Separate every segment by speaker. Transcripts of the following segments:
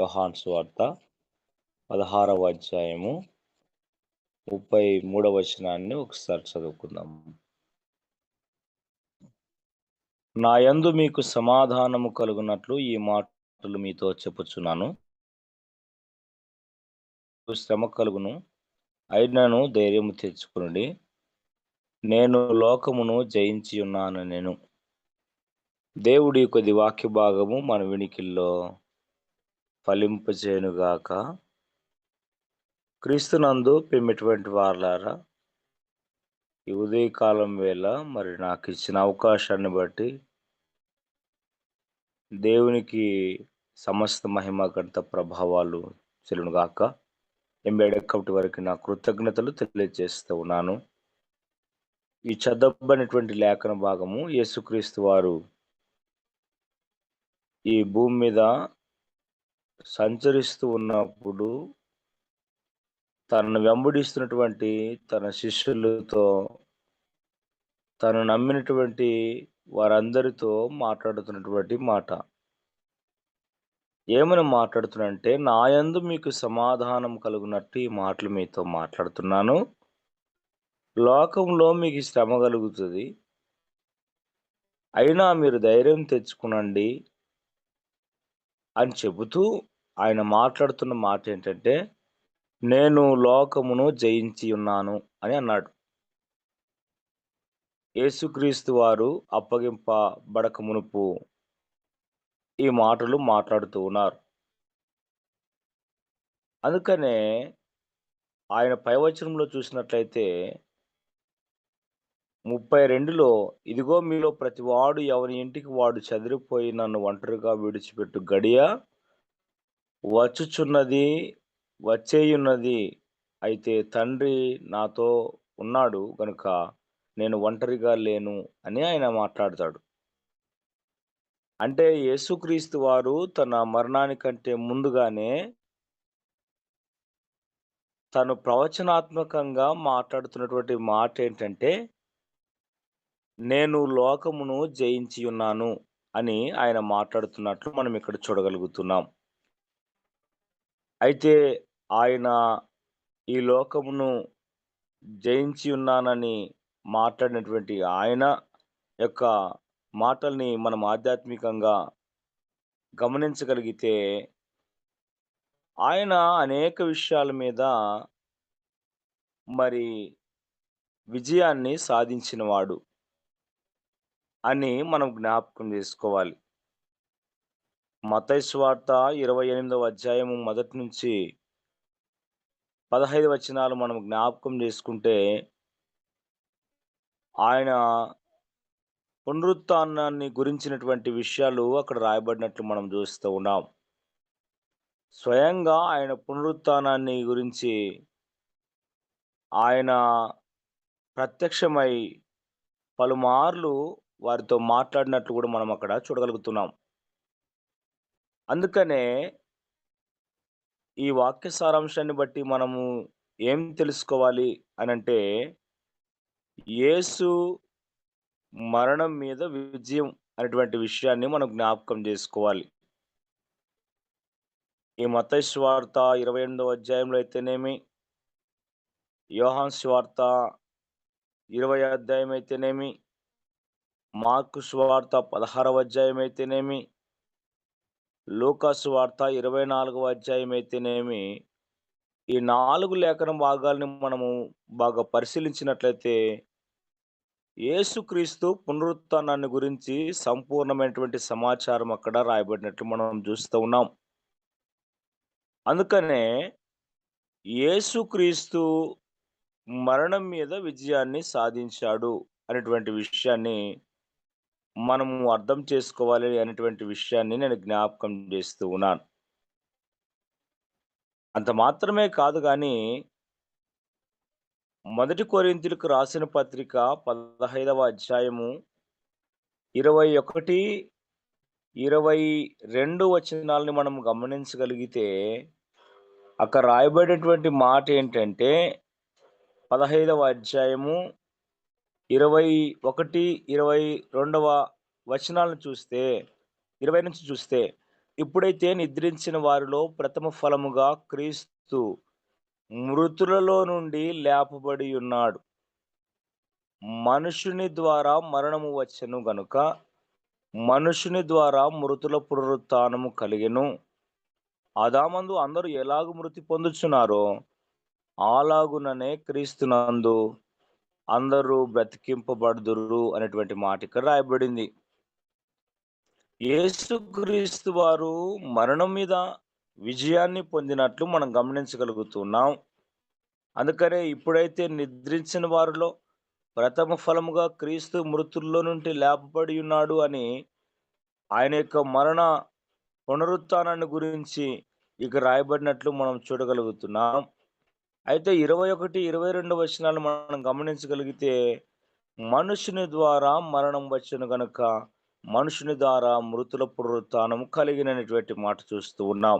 Speaker 1: యోహాను సువార్త 16వ అధ్యాయము 33వ వచనాన్ని ఒకసారి చదువుకుందాం. నా యందు మీకు సమాధానము కలుగునట్లు ఈ మాటలు మీతో చెప్పుచున్నాను. శ్రమ కలుగును, అయినను ధైర్యము తెచ్చుకొనుడి. నేను లోకమును జయించి ఉన్నాను. నేను దేవుడి కొద్ది వాక్య భాగము మన వినికిల్లో ఫలింపజేయునుగాక. క్రీస్తునందు ప్రియమైనటువంటి వారలారా, ఈ ఉదయకాలం వేళ మరి నాకు ఇచ్చిన అవకాశాన్ని బట్టి దేవునికి సమస్త మహిమ ఘనత ప్రభావాలు చెల్లునుగాక. ఎంబేడెక్కటి వరకు నా కృతజ్ఞతలు తెలియజేస్తూ ఉన్నాను. ఈ చదవబడినటువంటి లేఖన భాగము యేసుక్రీస్తు వారు ఈ భూమి మీద సంచరిస్తూ ఉన్నప్పుడు తనను వెంబడిస్తున్నటువంటి తన శిష్యులతో, తను నమ్మినటువంటి వారందరితో మాట్లాడుతున్నటువంటి మాట. ఏమని మాట్లాడుతున్నానంటే, నా యందు మీకు సమాధానం కలుగునట్టు ఈ మాటలు మీతో మాట్లాడుతున్నాను. లోకంలో మీకు శ్రమ కలుగుతుంది, అయినా మీరు ధైర్యం తెచ్చుకునండి అని చెబుతూ ఆయన మాట్లాడుతున్న మాట ఏంటంటే, నేను లోకమును జయించి ఉన్నాను అని అన్నాడు. యేసుక్రీస్తు వారు అప్పగింపబడక మునుపు ఈ మాటలు మాట్లాడుతూ ఉన్నారు. అందుకనే ఆయన పైవచనంలో చూసినట్లయితే 32లో, ఇదిగో మీలో ప్రతివాడు ఎవని ఇంటికి వాడు చెదిరిపోయి నన్ను ఒంటరిగా విడిచిపెట్టు గడియ వచ్చుచున్నది, వచ్చేయున్నది. అయితే తండ్రి నాతో ఉన్నాడు గనుక నేను ఒంటరిగా లేను అని ఆయన మాట్లాడతాడు. అంటే యేసుక్రీస్తు వారు తన మరణానికంటే ముందుగానే తను ప్రవచనాత్మకంగా మాట్లాడుతున్నటువంటి మాట ఏంటంటే, నేను లోకమును జయించి ఉన్నాను అని ఆయన మాట్లాడుతున్నట్లు మనం ఇక్కడ చూడగలుగుతున్నాం. అయితే ఆయన ఈ లోకమును జయించి ఉన్నానని మాట్లాడినటువంటి ఆయన యొక్క మాటల్ని మనం ఆధ్యాత్మికంగా గమనించగలిగితే, ఆయన అనేక విషయాల మీద మరి విజయాన్ని సాధించినవాడు అని మనం జ్ఞాపకం చేసుకోవాలి. మత్తయి సువార్త 28వ అధ్యాయము మొదటి నుంచి 15 వచనాలు మనం జ్ఞాపకం చేసుకుంటే, ఆయన పునరుత్థానాన్ని గురించినటువంటి విషయాలు అక్కడ రాయబడినట్లు మనం చూస్తూ ఉన్నాం. స్వయంగా ఆయన పునరుత్థానాన్ని గురించి ఆయన ప్రత్యక్షమై పలుమార్లు వారితో మాట్లాడినట్లు కూడా మనం అక్కడ చూడగలుగుతున్నాం. అందుకనే ఈ వాక్య సారాంశాన్ని బట్టి మనము ఏం తెలుసుకోవాలి అనంటే, యేసు మరణం మీద విజయం అనేటువంటి విషయాన్ని మనం జ్ఞాపకం చేసుకోవాలి. ఈ మత్తయి సువార్త 28వ అధ్యాయంలో అయితేనేమి, యోహాను సువార్త 20వ అధ్యాయం అయితేనేమి, మార్కు సువార్త 16వ అధ్యాయం అయితేనేమి, లూకా సువార్త 24వ అధ్యాయం అయితేనేమి, ఈ 4 లేఖన భాగాల్ని మనము బాగా పరిశీలించినట్లయితే, యేసుక్రీస్తు పునరుత్థానాన్ని గురించి సంపూర్ణమైనటువంటి సమాచారం అక్కడ రాయబడినట్లు మనం చూస్తూ ఉన్నాం. అందుకనే యేసుక్రీస్తు మరణం మీద విజయాన్ని సాధించాడు అనేటువంటి విషయాన్ని మనము అర్థం చేసుకోవాలి అనేటువంటి విషయాన్ని నేను జ్ఞాపకం చేస్తూ ఉన్నాను. అంత మాత్రమే కాదు గానీ, మొదటి కొరింథీయులకు రాసిన పత్రిక 15వ అధ్యాయము 21, 22 వచనాలని మనం గమనించగలిగితే, అక్కడ రాయబడినటువంటి మాట ఏంటంటే, 15వ అధ్యాయము 21, 22వ వచనాలను చూస్తే, 20 నుంచి చూస్తే, ఇప్పుడైతే నిద్రించిన వారిలో ప్రథమ ఫలముగా క్రీస్తు మృతులలో నుండి లేపబడి ఉన్నాడు. మనుషుని ద్వారా మరణము వచ్చెను గనుక, మనుషుని ద్వారా మృతుల పునరుత్థానము కలిగెను. ఆదామందు అందరూ ఎలాగు మృతి పొందుచున్నారో, అలాగుననే క్రీస్తునందు అందరూ బ్రతికింపబడుదురు అనేటువంటి మాట ఇక్కడ రాయబడింది. యేసుక్రీస్తు వారు మరణం మీద విజయాన్ని పొందినట్లు మనం గమనించగలుగుతున్నాం. అందుకనే ఇప్పుడైతే నిద్రించిన వారిలో ప్రథమ ఫలముగా క్రీస్తు మృతుల్లో నుండి లేపబడి ఉన్నాడు అని ఆయన యొక్క మరణ పునరుత్థానాన్ని గురించి ఇక రాయబడినట్లు మనం చూడగలుగుతున్నాం. అయితే 21, 22 వచనాలు మనం గమనించగలిగితే, మనుషుని ద్వారా మరణం వచ్చెను గనుక, మనుషుని ద్వారా మృతుల పునరుత్థానం కలిగినటువంటి మాట చూస్తూ ఉన్నాం.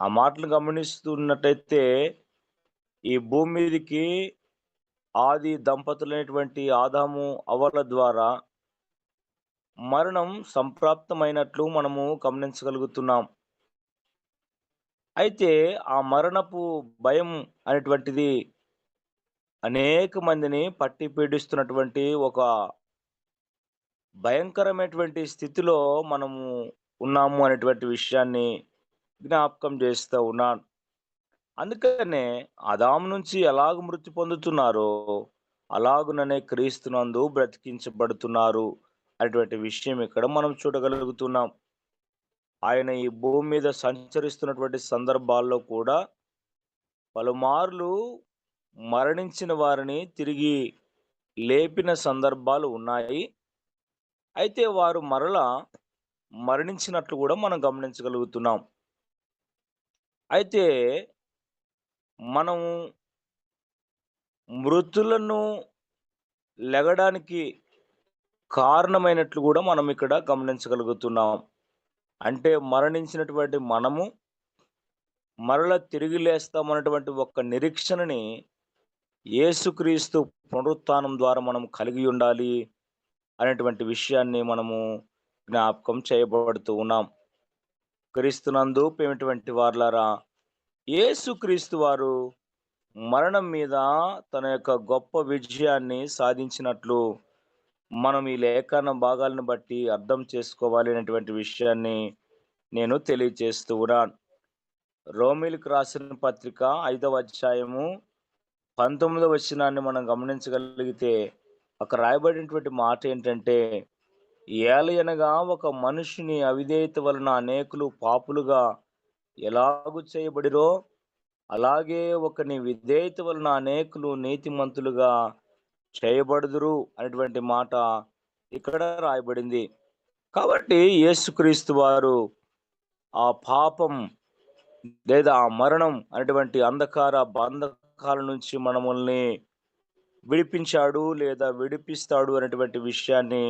Speaker 1: ఆ మాటలు గమనిస్తున్నట్టయితే, ఈ భూమి మీదికి ఆది దంపతులైనటువంటి ఆదాము, హవ్వల ద్వారా మరణం సంప్రాప్తమైనట్లు మనము గమనించగలుగుతున్నాం. అయితే ఆ మరణపు భయం అనేటువంటిది అనేక మందిని పట్టి పీడిస్తున్నటువంటి ఒక భయంకరమైనటువంటి స్థితిలో మనము ఉన్నాము అనేటువంటి విషయాన్ని జ్ఞాపకం చేస్తూ ఉన్నాను. అందుకనే ఆదాము నుంచి ఎలాగ మృతి పొందుతున్నారో, అలాగుననే క్రీస్తునందు బ్రతికించబడుతున్నారు అనేటువంటి విషయం ఇక్కడ మనం చూడగలుగుతున్నాం. ఆయన ఈ భూమి మీద సంచరిస్తున్నటువంటి సందర్భాల్లో కూడా పలుమార్లు మరణించిన వారిని తిరిగి లేపిన సందర్భాలు ఉన్నాయి. అయితే వారు మరలా మరణించినట్లు కూడా మనం గమనించగలుగుతున్నాం. అయితే మనం మృతులను లెగడానికి కారణమైనట్లు కూడా మనం ఇక్కడ గమనించగలుగుతున్నాం. అంటే మరణించినటువంటి మనము మరల తిరిగి లేస్తామన్నటువంటి ఒక నిరీక్షణని యేసుక్రీస్తు పునరుత్థానం ద్వారా మనం కలిగి ఉండాలి అనేటువంటి విషయాన్ని మనము జ్ఞాపకం చేయబడుతూ ఉన్నాం. క్రీస్తునందు ప్రియమైనటువంటి వారలారా, యేసుక్రీస్తు వారు మరణం మీద తన యొక్క గొప్ప విజయాన్ని సాధించినట్లు మనం ఈ లేఖన భాగాలను బట్టి అర్థం చేసుకోవాలి అనేటువంటి విషయాన్ని నేను తెలియజేస్తూ ఉన్నాను. రోమీయులకు రాసిన పత్రిక 5వ అధ్యాయము 19వ వచనాన్ని మనం గమనించగలిగితే, అక్కడ రాయబడినటువంటి మాట ఏంటంటే, ఏలయనగా ఒక మనుషుని అవిధేయత వలన అనేకులు పాపులుగా ఎలాగు చేయబడిరో, అలాగే ఒకని విధేయత వలన అనేకులు నీతిమంతులుగా చేయబడుదురు అనేటువంటి మాట ఇక్కడ రాయబడింది. కాబట్టి యేసుక్రీస్తు వారు ఆ పాపం లేదా ఆ మరణం అనేటువంటి అంధకార బంధకాల నుంచి మనల్ని విడిపించాడు లేదా విడిపిస్తాడు అనేటువంటి విషయాన్ని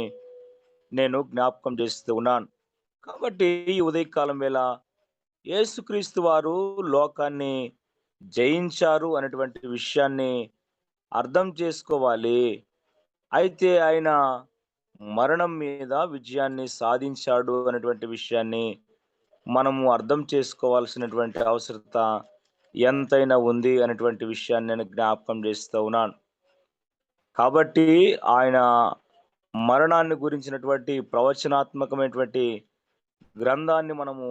Speaker 1: నేను జ్ఞాపకం చేస్తూ ఉన్నాను. కాబట్టి ఈ ఉదయకాలం వేళ యేసుక్రీస్తు వారు లోకాన్ని జయించారు అనేటువంటి విషయాన్ని అర్థం చేసుకోవాలి. అయితే ఆయన మరణం మీద విజయాన్ని సాధించాడు అనేటువంటి విషయాన్ని మనము అర్థం చేసుకోవాల్సినటువంటి అవసరత ఎంతైనా ఉంది అనేటువంటి విషయాన్ని నేను జ్ఞాపకం చేస్తూ ఉన్నాను. కాబట్టి ఆయన మరణాన్ని గురించినటువంటి ప్రవచనాత్మకమైనటువంటి గ్రంథాన్ని మనము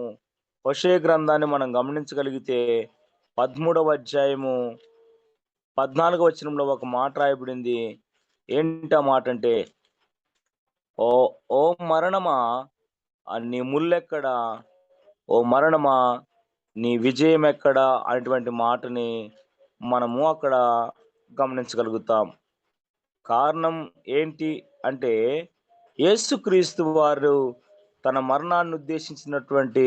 Speaker 1: హోషేయ గ్రంథాన్ని మనం గమనించగలిగితే 13వ అధ్యాయము 14వ వచనంలో ఒక మాట రాయబడింది. ఏంటి ఆ మాట అంటే, ఓ ఓ మరణమా నీ ముల్లెక్కడా, ఓ మరణమా నీ విజయం ఎక్కడా అనేటువంటి మాటని మనము అక్కడ గమనించగలుగుతాం. కారణం ఏంటి అంటే, యేసుక్రీస్తు వారు తన మరణాన్ని ఉద్దేశించినటువంటి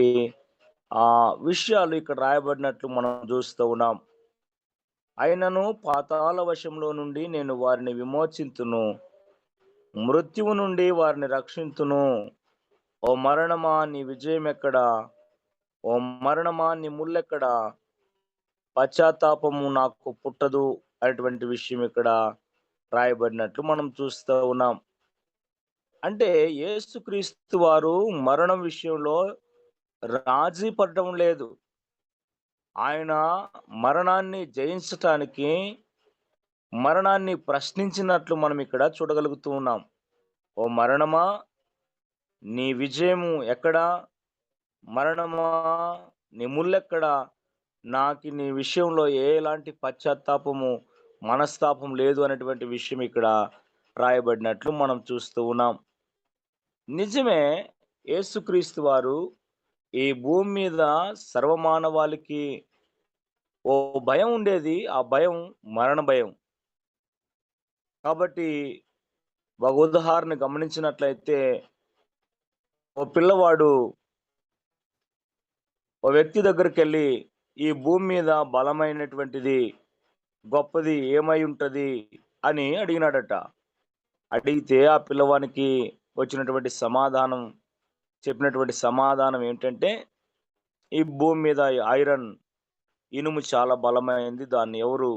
Speaker 1: విషయాలు ఇక్కడ రాయబడినట్లు మనం చూస్తూ ఉన్నాం. అయినను పాతాళ వశంలో నుండి నేను వారిని విమోచింతును, మృత్యువు నుండి వారిని రక్షింతును. ఓ మరణమా నీ విజయం ఎక్కడా, ఓ మరణమా నీ ముల్లెక్కడా, పశ్చాత్తాపము నాకు పుట్టదు అనేటువంటి విషయం ఇక్కడ రాయబడినట్లు మనం చూస్తూ ఉన్నాం. అంటే యేసుక్రీస్తు వారు మరణం విషయంలో రాజీ పడటం లేదు. ఆయన మరణాన్ని జయించటానికి మరణాన్ని ప్రశ్నించినట్లు మనం ఇక్కడ చూడగలుగుతూ ఉన్నాం. ఓ మరణమా! నీ విజయము ఎక్కడా? మరణమా! నీ ముల్లెక్కడా? నాకి నీ విషయంలో ఎలాంటి పశ్చాత్తాపము, మనస్తాపం లేదు అనేటువంటి విషయం ఇక్కడ రాయబడినట్లు మనం చూస్తూ ఉన్నాం. నిజమే, యేసుక్రీస్తు వారు ఈ భూమి మీద సర్వమానవాళికి ఓ భయం ఉండేది. ఆ భయం మరణ భయం. కాబట్టి ఒక ఉదాహరణ గమనించినట్లయితే, ఓ పిల్లవాడు ఓ వ్యక్తి దగ్గరికెళ్ళి, "ఈ భూమి మీద బలమైనటువంటిది, గొప్పది ఏమై ఉంటది?" అని అడిగినాడట. అడిగితే ఆ పిల్లవానికి వచ్చినటువంటి సమాధానం చెప్పినటువంటి సమాధానం ఏంటంటే, "ఈ భూమి మీద ఐరన్ ఇనుము చాలా బలమైంది. దాన్ని ఎవరు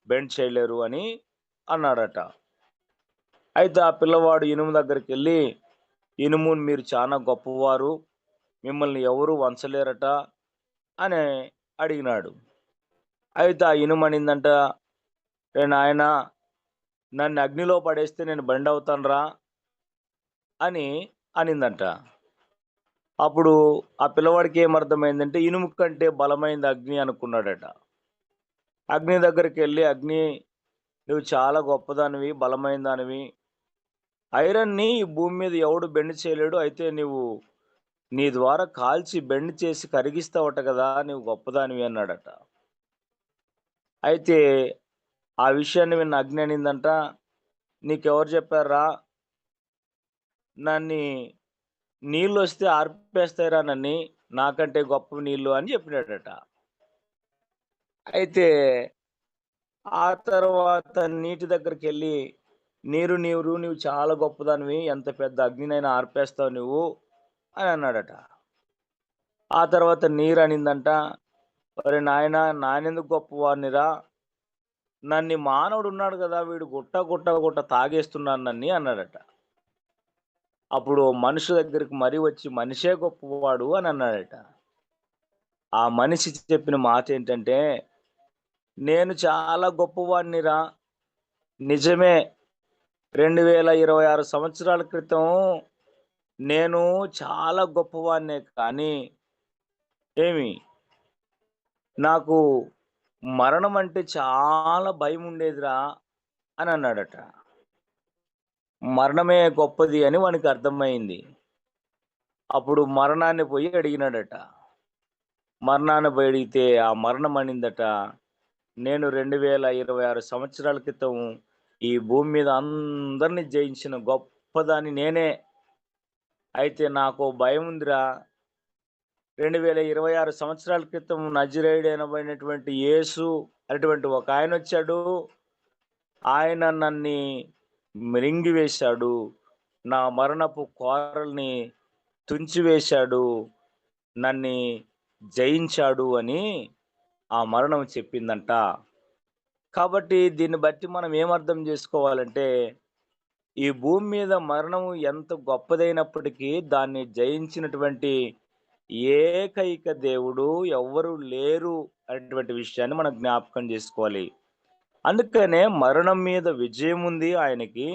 Speaker 1: బెండ్ చేయలేరు" అని అన్నాడట. అయితే ఆ పిల్లవాడు ఇనుము దగ్గరికెళ్ళి, "ఇనుముని మీరు చానా గొప్పవారు. మిమ్మల్ని ఎవరు వంచలేరట" అని అడిగినాడు. అయితే ఆ ఇనుమనిందంట, "రేయ్ నాయనా! నన్ను అగ్నిలో పడేస్తే నేను బెండవుతానురా" అని అనిందంట. అప్పుడు ఆ పిల్లవాడికి ఏమర్థమైందంటే, ఇనుము కంటే బలమైంది అగ్ని అనుకున్నాడట. అగ్ని దగ్గరికెళ్ళి, "అగ్ని, నువ్వు చాలా గొప్పదానివి, బలమైన దానివి. ఐరన్‌ని ఈ భూమి మీద ఎవడు బెండ్ చేయలేడు. అయితే నీ ద్వారా కాల్చి బెండ్ చేసి కరిగిస్తావట గదా! నువ్వు గొప్పదానివి" అన్నాడట. అయితే ఆ విషయాన్ని విన్న అగ్ని అనిందంట, "నీకెవరు చెప్పార్రా? నన్ని నీళ్ళొస్తే ఆర్పేస్తాయిరా నన్ని. నాకంటే గొప్పవి నీళ్ళు" అని చెప్పినాడట. అయితే ఆ తర్వాత నీటి దగ్గరికెళ్ళి, నీరు చాలా గొప్పదానివి. ఎంత పెద్ద అగ్నినైనా ఆర్పేస్తావు నువ్వు" అని అన్నాడట. ఆ తర్వాత నీరనిందంట, "ఒరేయ్ నాయనా! నానెందుకు గొప్పవాడినిరా? నన్ను మానవుడున్నాడు గదా! వీడు గుట్ట తాగేస్తున్నాడు నన్ని" అన్నాడట. అప్పుడు మనిషి దగ్గరికి మరీ వచ్చి, "మనిషే గొప్పవాడు" అని అన్నాడట. ఆ మనిషి చెప్పిన మాటేంటంటే, "నేను చాలా గొప్పవాడినిరా. నిజమే. 2026 సంవత్సరాల క్రితం నేను చాలా గొప్పవాడినే. కానీ ఏమి, నాకు మరణం అంటే చాలా భయముండేదిరా" అని అన్నాడట. మరణమే గొప్పది అని వానికి అర్థమైంది. అప్పుడు మరణాన్ని పోయి అడిగినాడట. మరణాన్ని పోయి అడిగితే ఆ మరణం అనిందట, "నేను 2026 సంవత్సరాల క్రితం ఈ భూమి మీద అందరిని జయించిన గొప్పదాన్ని నేనే. అయితే నాకో భయముందిరా. 2026 సంవత్సరాల క్రితం నజరేయుడనబడినటువంటి యేసు అనేటువంటి ఒకాయనొచ్చాడు. ఆయన నన్ని మృంగివేశాడు. నా మరణపు కోరల్ని తుంచివేశాడు. నన్ని జయించాడు" అని ఆ మరణం చెప్పిందంట. కాబట్టి దీన్ని బట్టి మనం ఏమర్థం జేసుకోవాలంటే, ఈ భూమి మీద మరణం ఎంత గొప్పదైనప్పటికీ దాన్ని జయించినటువంటి ఏకైక దేవుడు ఎవ్వరు లేరు అనేటువంటి విషయాన్ని మనం జ్ఞాపకం జేసుకోవాలి. అందుకనే మరణం మీద విజయం ఉంది ఆయనకి.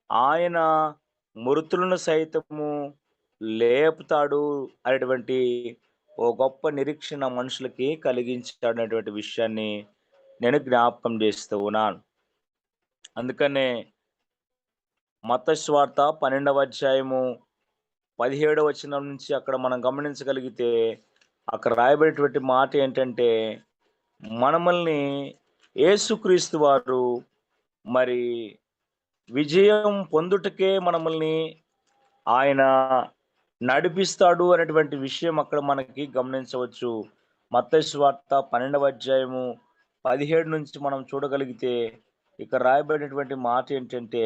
Speaker 1: ఆయన మృతులను సైతము లేపుతాడు అనేటువంటి ఓ గొప్ప నిరీక్షణ మనుషులకి కలిగించాడనేటువంటి విషయాన్ని నేను జ్ఞాపకం చేస్తూ ఉన్నాను. అందుకనే మత్తయి సువార్త 12వ అధ్యాయము 17వ వచనం నుంచి అక్కడ మనం గమనించగలిగితే, అక్కడ రాయబడినటువంటి మాట ఏంటంటే, మనమల్ని యేసుక్రీస్తు వారు మరి విజయం పొందుటకే మనమల్ని ఆయన నడిపిస్తాడు అనేటువంటి విషయం అక్కడ మనకి గమనించవచ్చు. మత్తయి సువార్త 12వ అధ్యాయము 17 నుంచి మనం చూడగలిగితే, ఇక్కడ రాయబడినటువంటి మాట ఏంటంటే,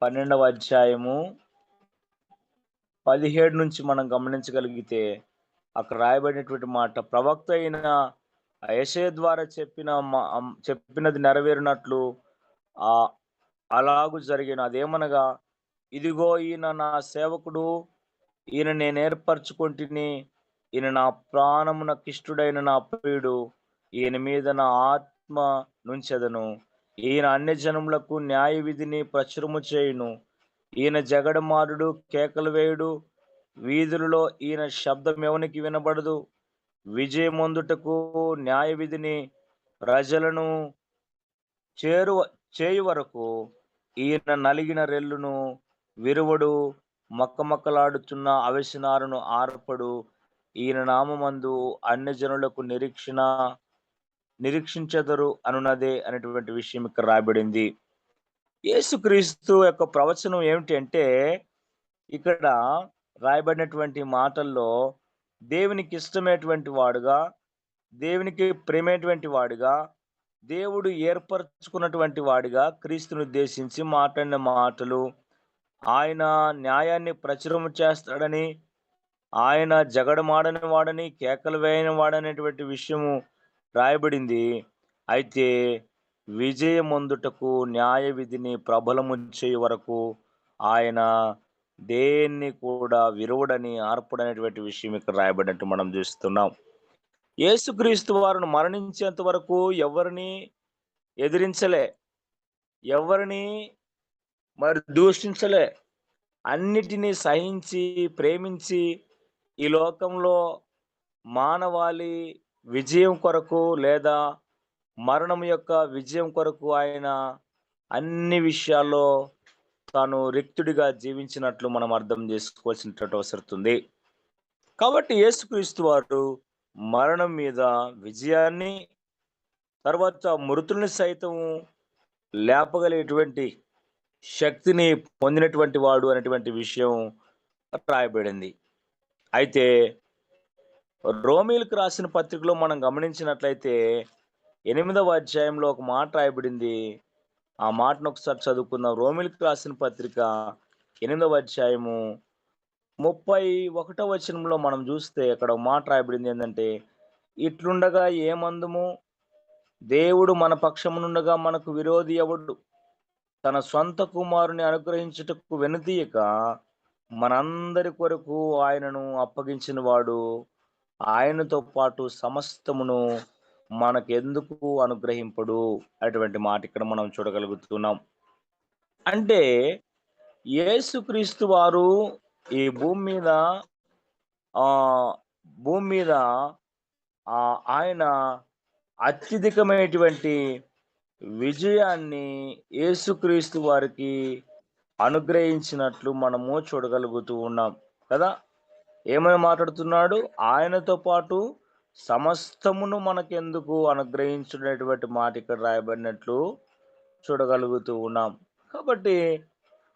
Speaker 1: 12వ అధ్యాయము 17 నుంచి మనం గమనించగలిగితే, అక్కడ రాయబడినటువంటి మాట, ప్రవక్త అయిన యెషయా ద్వారా చెప్పినది నెరవేరినట్లు ఆహ్, అలాగు జరిగెను. అదేమనగా, "ఇదిగో ఈయన నా సేవకుడు, ఈయన నేను ఏర్పరచుకొంటిని. ఈయన నా ప్రాణమునకిష్టుడైన నా ప్రియుడు. ఈయన మీద నా ఆత్మ నుంచెదను. ఈయన అన్ని జనములకు న్యాయ విధిని ప్రచురము చేయును. ఈయన జగడమారుడు, కేకలు వేయుడు. వీధులలో ఈయన శబ్దం ఎవనికి వినబడదు. విజయమొందుటకు న్యాయ విధిని ప్రజలను చేరువ చేయు వరకు ఈయన నలిగిన రెల్లును విరువడు, మక్కమక్కలాడుచున్న అవిసెనారును ఆర్పడు. ఈయన నామమందు అన్ని జనులకు నిరీక్షించెదరు అనున్నదే అనేటువంటి విషయం ఇక్కడ రాయబడింది. యేసుక్రీస్తు యొక్క ప్రవచనం ఏమిటి అంటే, ఇక్కడ రాయబడినటువంటి మాటల్లో దేవునికి ఇష్టమైనటువంటి వాడుగా, దేవునికి ప్రేమైనటువంటి వాడుగా, దేవుడు ఏర్పరచుకున్నటువంటి వాడిగా క్రీస్తుని ఉద్దేశించి మాట్లాడిన మాటలు, ఆయన న్యాయాన్ని ప్రచురము చేస్తాడని, ఆయన జగడమాడని వాడని, కేకలు వేయని వాడనేటువంటి విషయము రాయబడింది. అయితే విజయమొందుటకు న్యాయ విధిని ప్రబలము చేయు వరకు ఆయన దేన్ని కూడా విరువడని, ఆర్పడనేటువంటి విషయం ఇక్కడ రాయబడినట్టు మనం చూస్తున్నాం. యేసుక్రీస్తు వారిని మరణించేంత వరకు ఎవరిని ఎదిరించలే, ఎవరిని దూషించలే. అన్నిటినీ సహించి, ప్రేమించి ఈ లోకంలో మానవాళి విజయం కొరకు లేదా మరణం యొక్క విజయం కొరకు ఆయన అన్ని విషయాల్లో తాను రిక్తుడిగా జీవించినట్లు మనం అర్థం చేసుకోవాల్సినటువంటి అవసరం ఉంది. కాబట్టి యేసుక్రీస్తు వారు మరణం మీద విజయాన్ని, తర్వాత మృతుల్ని సైతం లేపగలిగేటువంటి శక్తిని పొందినటువంటి వాడు అనేటువంటి విషయం రాయబడింది. అయితే రోమీలకు రాసిన పత్రికలో మనం గమనించినట్లయితే 8వ అధ్యాయంలో ఒక మాట రాయబడింది. ఆ మాటను ఒకసారి చదువుకుందాం. రోమీలకు రాసిన పత్రిక 8వ అధ్యాయము 31వ వచనంలో మనం చూస్తే అక్కడ ఒక మాట రాయబడింది ఏంటంటే, ఇట్లుండగా ఏమందుము, దేవుడు మన పక్షమునుండగా మనకు విరోధి ఎవడు? తన సొంత కుమారుని అనుగ్రహించుటకు వెనుదీయక మనందరి కొరకు ఆయనను అప్పగించిన వాడు ఆయనతో పాటు సమస్తమును మనకెందుకు అనుగ్రహింపడు అటువంటి మాట ఇక్కడ మనం చూడగలుగుతున్నాం. అంటే యేసుక్రీస్తు వారు ఈ భూమి మీద ఆ భూమి మీద ఆయన అత్యధికమైనటువంటి విజయాన్ని యేసుక్రీస్తు వారికి అనుగ్రహించినట్లు మనము చూడగలుగుతూ ఉన్నాం కదా. ఏమని మాట్లాడుతున్నాడు? ఆయనతో పాటు సమస్తమును మనకెందుకు అనుగ్రహించున్నటువంటి మాట ఇక్కడ రాయబడినట్లు చూడగలుగుతూ ఉన్నాం. కాబట్టి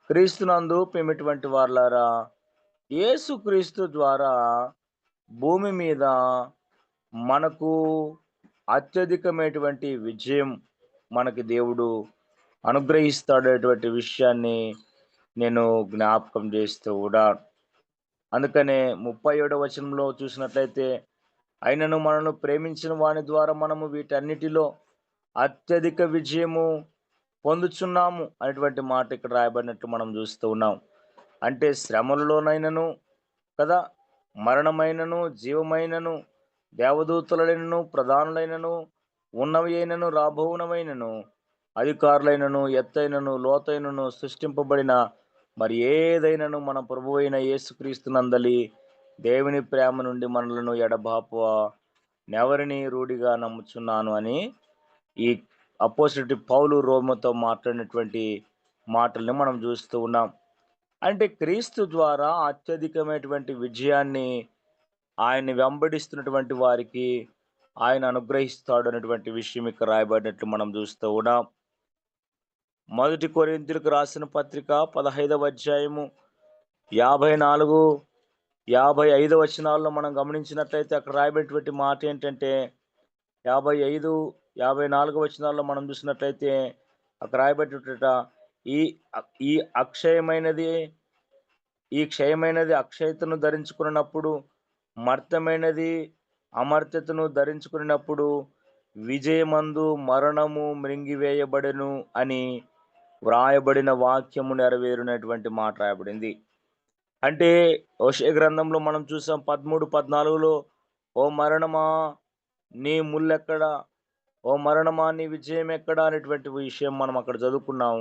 Speaker 1: క్రీస్తునందు ప్రేమిటువంటి వారలారా, యేసుక్రీస్తు ద్వారా భూమి మీద మనకు అత్యధికమైనటువంటి విజయం మనకి దేవుడు అనుగ్రహిస్తాడనేటువంటి విషయాన్ని నేను జ్ఞాపకం చేస్తూ కూడా, అందుకనే 37వ వచనంలో చూసినట్లయితే, అయినను మనను ప్రేమించిన వాని ద్వారా మనము వీటన్నిటిలో అత్యధిక విజయము పొందుచున్నాము అనేటువంటి మాట ఇక్కడ రాయబడినట్టు మనం చూస్తూ ఉన్నాం. అంటే శ్రమలలోనైనను కదా, మరణమైనను, జీవమైనను, దేవదూతలైనను, ప్రధానులైనను, ఉన్నవి అయినను, రాబోవునవైనను, అధికారులైనను, ఎత్తైనను, లోతైనను, సృష్టింపబడిన మరి ఏదైనను మన ప్రభు అయిన యేసుక్రీస్తునందలి దేవుని ప్రేమ నుండి మనలను ఎడబాపు నెవరిని రూఢిగా నమ్ముచున్నాను అని ఈ అపోజిట్ పౌలు రోమతో మాట్లాడినటువంటి మాటల్ని మనం చూస్తూ ఉన్నాం. అంటే క్రీస్తు ద్వారా అత్యధికమైనటువంటి విజయాన్ని ఆయన్ని వెంబడిస్తున్నటువంటి వారికి ఆయన అనుగ్రహిస్తాడు అనేటువంటి విషయం ఇక్కడ రాయబడినట్లు మనం చూస్తూ ఉన్నాం. 1 కొరింథీయులకు రాసిన పత్రిక 15వ అధ్యాయము 54, 55 వచనాల్లో మనం గమనించినట్లయితే అక్కడ రాయబడినటువంటి మాట ఏంటంటే, 55, 54 వచనాల్లో మనం చూసినట్లయితే అక్కడ రాయబడినట, ఈ ఈ అక్షయమైనది ఈ క్షయమైనది అక్షయతను ధరించుకున్నప్పుడు, మర్త్యమైనది అమర్త్యతను ధరించుకున్నప్పుడు విజయమందు మరణము మృంగివేయబడెను అని వ్రాయబడిన వాక్యము నెరవేరినటువంటి మాట రాయబడింది. అంటే హోషేయ గ్రంథంలో మనం చూసాం 13, 14లో ఓ మరణమా నీ ముల్లెక్కడ? ఓ మరణమా నీ విజయం ఎక్కడ? అనేటువంటి విషయం మనం అక్కడ చదువుకున్నాం.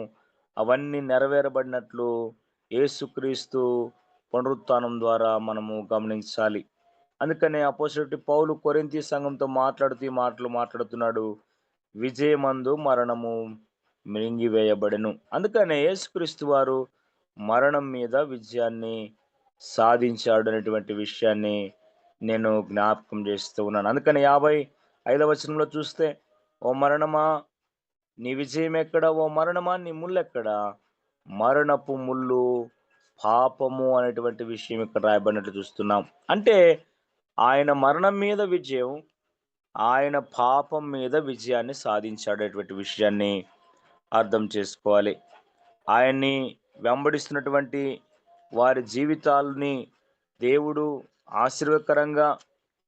Speaker 1: అవన్నీ నెరవేరబడినట్లు యేసుక్రీస్తు పునరుత్థానం ద్వారా మనము గమనించాలి. అందుకనే అపోస్తలుడైన పౌలు కొరింథీ సంఘంతో మాట్లాడుతూ ఈ మాటలు మాట్లాడుతున్నాడు. విజయమందు మరణము మింగివేయబడెను. అందుకనే యేసుక్రీస్తు వారు మరణం మీద విజయాన్ని సాధించాడు అనేటువంటి విషయాన్ని నేను జ్ఞాపకం చేస్తూ ఉన్నాను. అందుకని 55వ వచనంలో చూస్తే, ఓ మరణమా నీ విజయం ఎక్కడ? ఓ మరణమా నీ ముల్లెక్కడ? మరణపు ముల్లు పాపము అనేటువంటి విషయం ఇక్కడ రాయబడినట్లు చూస్తున్నాం. అంటే ఆయన మరణం మీద విజయం, ఆయన పాపం మీద విజయాన్ని సాధించాడనేటువంటి విషయాన్ని అర్థం చేసుకోవాలి. ఆయన్ని వెంబడిస్తున్నటువంటి వారి జీవితాలని దేవుడు ఆశీర్వదకరంగా,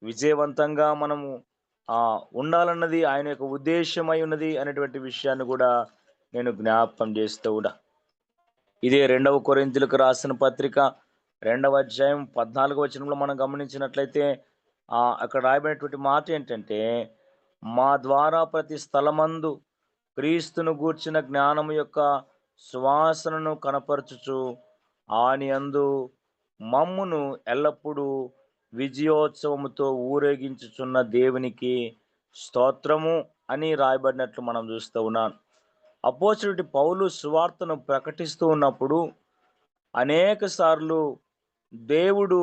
Speaker 1: విజయవంతంగా మనము ఉండాలన్నది ఆయన యొక్క ఉద్దేశమై ఉన్నది అనేటువంటి విషయాన్ని కూడా నేను జ్ఞాపకం చేస్తూ ఉన్నా. ఇదే 2వ కొరింథీయులకు రాసిన పత్రిక 2వ అధ్యాయం 14వ వచనంలో మనం గమనించినట్లయితే అక్కడ రాయబడినటువంటి మాట ఏంటంటే, మా ద్వారా ప్రతి స్థలమందు క్రీస్తును గూర్చిన జ్ఞానము యొక్క సువాసనను కనపరచుచు ఆయన యందు మమ్మును ఎల్లప్పుడూ విజయోత్సవముతో ఊరేగించుచున్న దేవునికి స్తోత్రము అని రాయబడినట్లు మనం చూస్తూ ఉన్నాం. అపోస్తలుడైన పౌలు సువార్తను ప్రకటిస్తూ ఉన్నప్పుడు అనేక సార్లు దేవుడు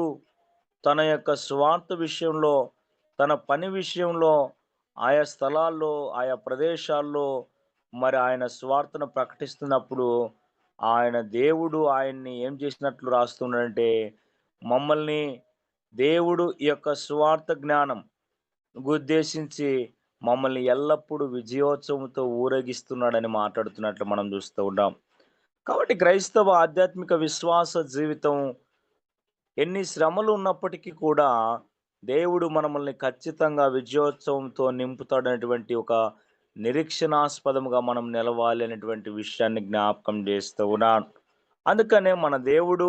Speaker 1: తన యొక్క సువార్త విషయంలో, తన పని విషయంలో, ఆయా స్థలాల్లో, ఆయా ప్రదేశాల్లో మరి ఆయన సువార్తను ప్రకటిస్తున్నప్పుడు ఆయన దేవుడు ఆయన్ని ఏం చేసినట్లు రాస్తున్నాడంటే, మమ్మల్ని దేవుడు ఈ యొక్క సువార్త జ్ఞానం ఉద్దేశించి మమ్మల్ని ఎల్లప్పుడూ విజయోత్సవంతో ఊరేగిస్తున్నాడని మాట్లాడుతున్నట్లు మనం చూస్తూ ఉన్నాం. కాబట్టి క్రైస్తవ ఆధ్యాత్మిక విశ్వాస జీవితం ఎన్ని శ్రమలు ఉన్నప్పటికీ కూడా దేవుడు మనల్ని ఖచ్చితంగా విజయోత్సవంతో నింపుతాడనేటువంటి ఒక నిరీక్షణాస్పదముగా మనం నిలవాలి అనేటువంటి విషయాన్ని జ్ఞాపకం చేస్తూ ఉన్నాను. అందుకనే మన దేవుడు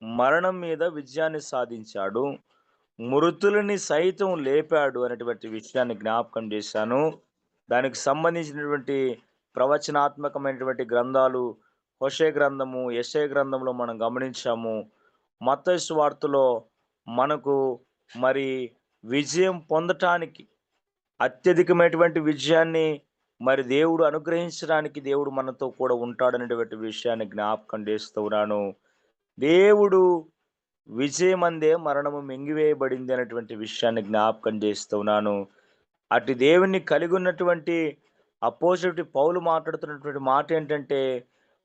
Speaker 1: మరణం మీద విజయాన్ని సాధించాడు, మృతులని సైతం లేపాడు అనేటువంటి విషయాన్ని జ్ఞాపకం చేశాను. దానికి సంబంధించినటువంటి ప్రవచనాత్మకమైనటువంటి గ్రంథాలు హోషేయ గ్రంథము, యెషయా గ్రంథంలో మనం గమనించాము. మత్తయి సువార్తలో మనకు మరి విజయం పొందటానికి, అత్యధికమైనటువంటి విజయాన్ని మరి దేవుడు అనుగ్రహించడానికి దేవుడు మనతో కూడా ఉంటాడనేటువంటి విషయాన్ని జ్ఞాపకం చేస్తూ ఉన్నాను. దేవుడు విజయమందే మరణము మింగివేయబడింది అనేటువంటి విషయాన్ని జ్ఞాపకం చేస్తూ ఉన్నాను. అటు దేవుణ్ణి కలిగి ఉన్నటువంటి అపోజిట్ పౌలు మాట్లాడుతున్నటువంటి మాట ఏంటంటే,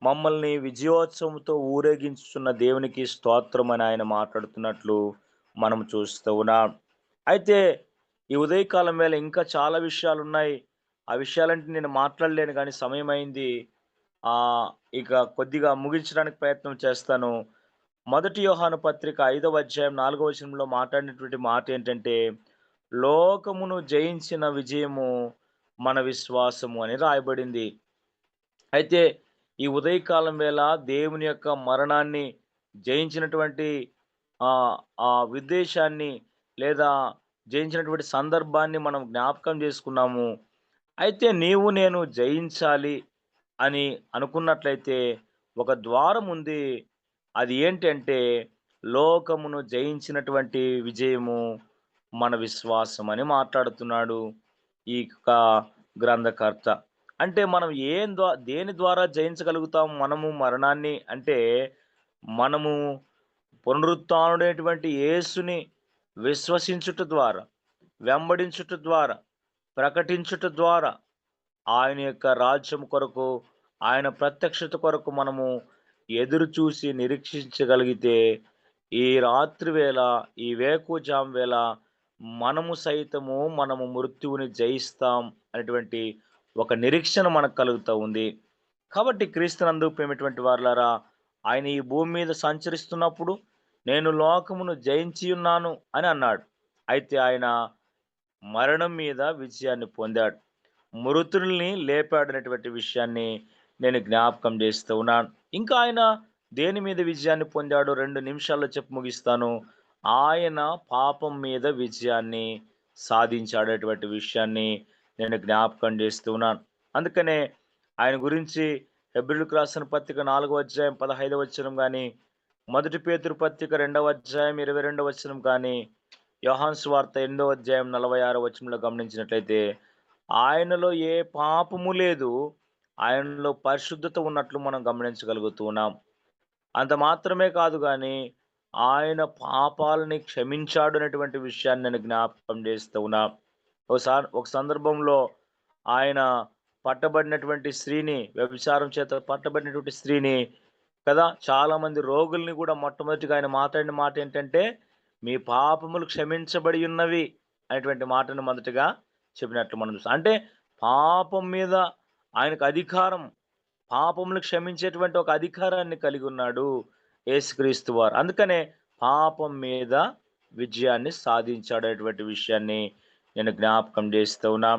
Speaker 1: మమ్మల్ని విజయోత్సవంతో ఊరేగించుచున్న దేవునికి స్తోత్రం అని ఆయన మాట్లాడుతున్నట్లు మనం చూస్తూ ఉన్నాం. అయితే ఈ ఉదయకాలం వేళ ఇంకా చాలా విషయాలు ఉన్నాయి. ఆ విషయాలంటే నేను మాట్లాడలేను కానీ సమయం అయింది. ఇక కొద్దిగా ముగించడానికి ప్రయత్నం చేస్తాను. మొదటి యోహాను పత్రిక 5వ అధ్యాయం 4వ వచనంలో మాట్లాడినటువంటి మాట ఏంటంటే, లోకమును జయించిన విజయము మన విశ్వాసము అని రాయబడింది. అయితే ఈ ఉదయకాలం వేళ దేవుని యొక్క మరణాన్ని జయించినటువంటి ఆ ఉద్దేశాన్ని లేదా జయించినటువంటి సందర్భాన్ని మనం జ్ఞాపకం చేసుకున్నాము. అయితే నీవు నేను జయించాలి అని అనుకున్నట్లయితే ఒక ద్వారం ఉంది. అది ఏంటంటే లోకమును జయించినటువంటి విజయము మన విశ్వాసం అని మాట్లాడుతున్నాడు ఈ యొక్క గ్రంథకర్త. అంటే మనం దేని ద్వారా జయించగలుగుతాం మనము మరణాన్ని అంటే, మనము పునరుత్థానుడైనటువంటి యేసుని విశ్వసించుట ద్వారా, వెంబడించుట ద్వారా, ప్రకటించుట ద్వారా ఆయన యొక్క రాజ్యం కొరకు, ఆయన ప్రత్యక్షత కొరకు మనము ఎదురు చూసి నిరీక్షించగలిగితే, ఈ రాత్రి వేళ, ఈ వేకువజాము వేళ మనము మృత్యువుని జయిస్తాం అనేటువంటి ఒక నిరీక్షణ మనకు కలుగుతూ ఉంది. కాబట్టి క్రీస్తునందు ప్రియమైనటువంటి వారలారా, ఆయన ఈ భూమి మీద సంచరిస్తున్నప్పుడు నేను లోకమును జయించి ఉన్నాను అని అన్నాడు. అయితే ఆయన మరణం మీద విజయాన్ని పొందాడు, మృతుల్ని లేపాడనేటువంటి విషయాన్ని నేను జ్ఞాపకం చేస్తూ ఉన్నాను. ఇంకా ఆయన దేని మీద విజయాన్ని పొందాడో 2 నిమిషాల్లో చెప్పి ముగిస్తాను. ఆయన పాపం మీద విజయాన్ని సాధించాడటువంటి విషయాన్ని నేను జ్ఞాపకం చేస్తూ ఉన్నాను. అందుకనే ఆయన గురించి హెబ్రీయులకు రాసిన పత్రిక 4వ అధ్యాయం 15వ వచనం గాని, మొదటి పేతురు పత్రిక 2వ అధ్యాయం 22వ వచనం కానీ, యోహాను సువార్త 8వ అధ్యాయం 46వ వచనంలో గమనించినట్లయితే, ఆయనలో ఏ పాపము లేదు, ఆయనలో పరిశుద్ధత ఉన్నట్లు మనం గమనించగలుగుతూ ఉన్నాం. అంత మాత్రమే కాదు గాని, ఆయన పాపాలని క్షమించాడు అనేటువంటి విషయాన్ని నేను జ్ఞాపకం చేస్తూ ఉన్నా. ఒక సందర్భంలో ఆయన పట్టబడినటువంటి స్త్రీని, వ్యభిచారం చేత పట్టబడినటువంటి స్త్రీని కదా! చాలామంది రోగుల్ని కూడా మొట్టమొదటిగా ఆయన మాట్లాడిన మాట ఏంటంటే, "మీ పాపములు క్షమించబడి ఉన్నవి" అనేటువంటి మాటను మొదటగా చెప్పినట్లు మనం చూస్తాం. అంటే పాపం మీద ఆయనకు అధికారం, పాపములు క్షమించేటువంటి ఒక అధికారాన్ని కలిగి ఉన్నాడు యేసుక్రీస్తు వారు. అందుకనే పాపం మీద విజయాన్ని సాధించాడనేటువంటి విషయాన్ని నేను జ్ఞాపకం చేస్తూ ఉన్నా.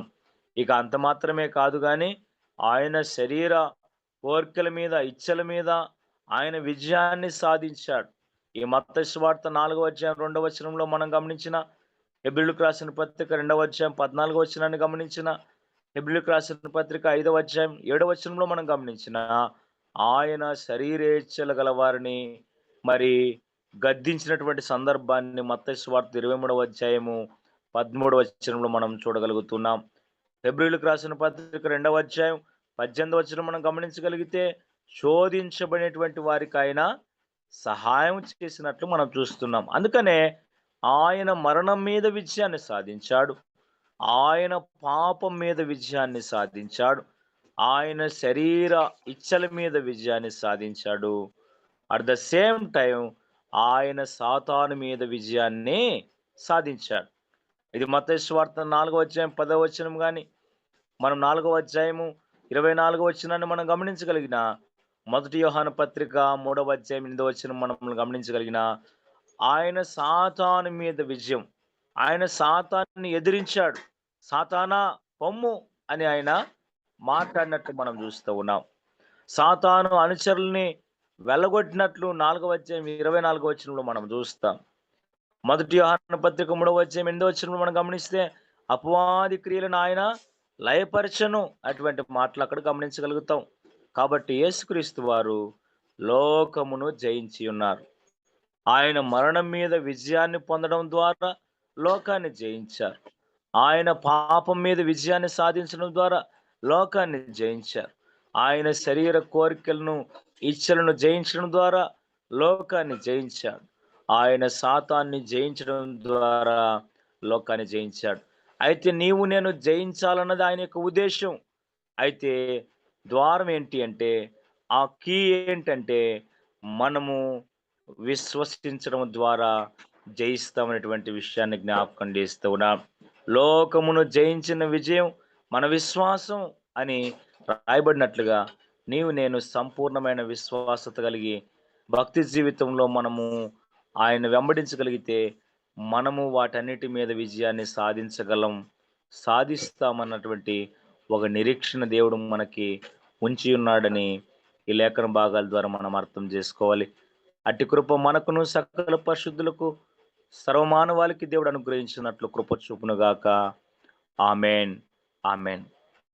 Speaker 1: ఇక అంత మాత్రమే కాదు గాని, ఆయన శరీర కోర్కెల మీద, ఇచ్చల మీద ఆయన విజయాన్ని సాధించాడు. ఈ మత్తయి సువార్త 4వ అధ్యాయం 2వ వచనంలో మనం గమనించిన, హెబ్రీయులకు రాసిన పత్రిక 2వ అధ్యాయం 14వ వచనాన్ని గమనించిన, హెబ్రీయులకు రాసిన పత్రిక 5వ అధ్యాయం 7వ వచనంలో మనం గమనించిన, ఆయన శరీరేచ్ఛలు గలవారిని మరి గద్దించినటువంటి సందర్భాన్ని మత్తయి సువార్త 23వ అధ్యాయము 13వ వచనంలో మనం చూడగలుగుతున్నాం. హెబ్రీయులకు రాసిన పత్రిక 2వ అధ్యాయం 18వ వచనం మనం గమనించగలిగితే, శోధించబడినటువంటి వారికి ఆయన సహాయం చేసినట్లు మనం చూస్తున్నాం. అందుకనే ఆయన మరణం మీద విజయాన్ని సాధించాడు. ఆయన పాపం మీద విజయాన్ని సాధించాడు. ఆయన శరీర ఇచ్చల మీద విజయాన్ని సాధించాడు. అట్ ద సేమ్ టైం ఆయన సాతాను మీద విజయాన్ని సాధించాడు. ఇది మత్తయి సువార్త 4వ అధ్యాయం 10వ వచనం గాని, మనం 4వ అధ్యాయము 24వ వచనాన్ని మనం గమనించగలిగిన, మొదటి యోహాను పత్రిక 3వ అధ్యాయం 8వ వచనం మనం గమనించగలిగిన, ఆయన సాతాను మీద విజయం, ఆయన సాతాన్ని ఎదిరించాడు. సాతానా పొమ్ము అని ఆయన మాట్లాడినట్టు మనం చూస్తూ ఉన్నాం. సాతాను అనుచరుల్ని వెళ్ళగొట్టినట్లు 4వ అధ్యాయం 24వ వచనంలో మనం చూస్తాం. మొదటి యోహాను పత్రిక 3వ అధ్యాయం 8వ వచనంలో మనం గమనిస్తే, అపవాది క్రియలను ఆయన లయపరచను అటువంటి మాటలు అక్కడ గమనించగలుగుతాం. కాబట్టి యేసుక్రీస్తు వారు లోకమును జయించి ఉన్నారు. ఆయన మరణం మీద విజయాన్ని పొందడం ద్వారా లోకాన్ని జయించారు. ఆయన పాపం మీద విజయాన్ని సాధించడం ద్వారా లోకాన్ని జయించారు. ఆయన శరీర కోరికలను, ఇచ్చలను జయించడం ద్వారా లోకాన్ని జయించాడు. ఆయన సాతాన్ని జయించడం ద్వారా లోకాన్ని జయించాడు. అయితే నీవు నేను జయించాలన్నది ఆయన యొక్క ఉద్దేశం. అయితే ద్వారం ఏంటి అంటే, ఆ కీ ఏంటంటే, మనము విశ్వసించడం ద్వారా జయిస్తామనేటువంటి విషయాన్ని జ్ఞాపకం చేస్తూ ఉన్నాం. లోకమును జయించిన విజయం మన విశ్వాసం అని రాయబడినట్లుగా, నీవు నేను సంపూర్ణమైన విశ్వాసత కలిగి భక్తి జీవితంలో మనము ఆయన వెంబడించగలిగితే, మనము వాటన్నిటి మీద విజయాన్ని సాధించగలం, సాధిస్తామన్నటువంటి ఒక నిరీక్షణ దేవుడు మనకి ఉంచి ఉన్నాడని ఈ లేఖన భాగాల ద్వారా మనం అర్థం చేసుకోవాలి. అట్టి కృప మనకును సకల పరిశుద్ధులకు సర్వమానవాళికి దేవుడు అనుగ్రహించినట్లు కృప చూపునుగాక. ఆమెన్. ఆమెన్.